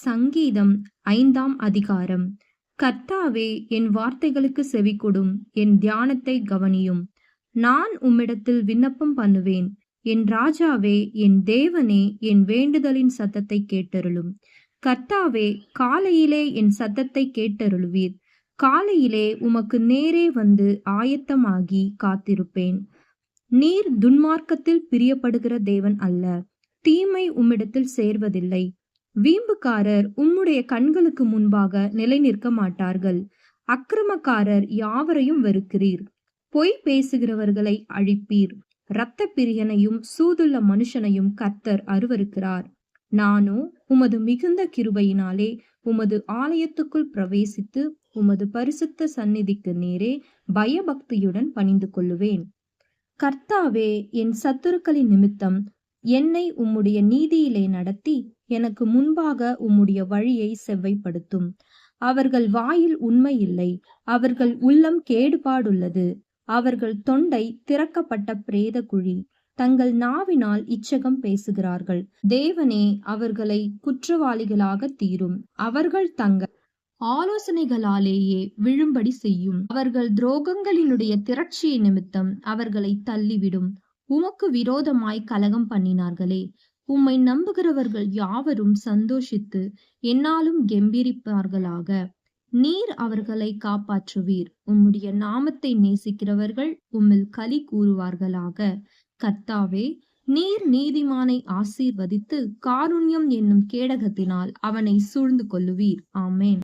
சங்கீதம் 5ஆம் அதிகாரம். கர்த்தாவே, என் வார்த்தைகளுக்கு செவிகொடும், என் தியானத்தை கவனியும். நான் உம்மிடத்தில் விண்ணப்பம் பண்ணுவேன். என் ராஜாவே, என் தேவனே, என் வேண்டுதலின் சத்தத்தை கேட்டருளும். கர்த்தாவே, காலையிலே என் சத்தத்தை கேட்டருளுவீர். காலையிலே உமக்கு நேரே வந்து ஆயத்தமாகி காத்திருப்பேன். நீர் துன்மார்க்கத்தில் பிரியப்படுகிற தேவன் அல்ல. தீமை உம்மிடத்தில் சேர்வதில்லை. வீம்புக்காரர் உம்முடைய கண்களுக்கு முன்பாக நிலை நிற்க மாட்டார்கள். அக்கிரமக்காரர் யாவரையும் வெறுக்கிறீர். பொய் பேசுகிறவர்களை அழிப்பீர். இரத்த பிரியனையும் சூதுள்ள மனுஷனையும் கர்த்தர் அருவருக்கிறார். நானோ உமது மிகுந்த கிருபையினாலே உமது ஆலயத்துக்குள் பிரவேசித்து உமது பரிசுத்த சந்நிதிக்கு நேரே பயபக்தியுடன் பணிந்து கொள்ளுவேன். கர்த்தாவே, என் சத்துருக்களின் நிமித்தம் என்னை உம்முடைய நீதியிலே நடத்தி எனக்கு முன்பாக உம்முடைய வழியை செவ்வைப்படுத்தும். அவர்கள் வாயில் உண்மை இல்லை. அவர்கள் உள்ளம் கேடுபாடுள்ளது. அவர்கள் தொண்டை திறக்கப்பட்ட பிரேத குழி. தங்கள் நாவினால் இச்சகம் பேசுகிறார்கள். தேவனே அவர்களை குற்றவாளிகளாக தீரும். அவர்கள் தங்கள் ஆலோசனைகளாலேயே விழும்படி செய்யும். அவர்கள் துரோகங்களினுடைய திரட்சியை நிமித்தம் அவர்களை தள்ளிவிடும். உமக்கு விரோதமாய் கலகம் பண்ணினார்களே. உம்மை நம்புகிறவர்கள் யாவரும் சந்தோஷித்து என்னாலும் கெம்பீரிப்பார்களாக. நீர் அவர்களை காப்பாற்றுவீர். உம்முடைய நாமத்தை நேசிக்கிறவர்கள் உம்மில் களி கூறுவார்களாக. கர்த்தாவே, நீர் நீதிமானை ஆசீர்வதித்து காருண்யம் என்னும் கேடகத்தினால் அவனை சூழ்ந்து கொள்ளுவீர். ஆமேன்.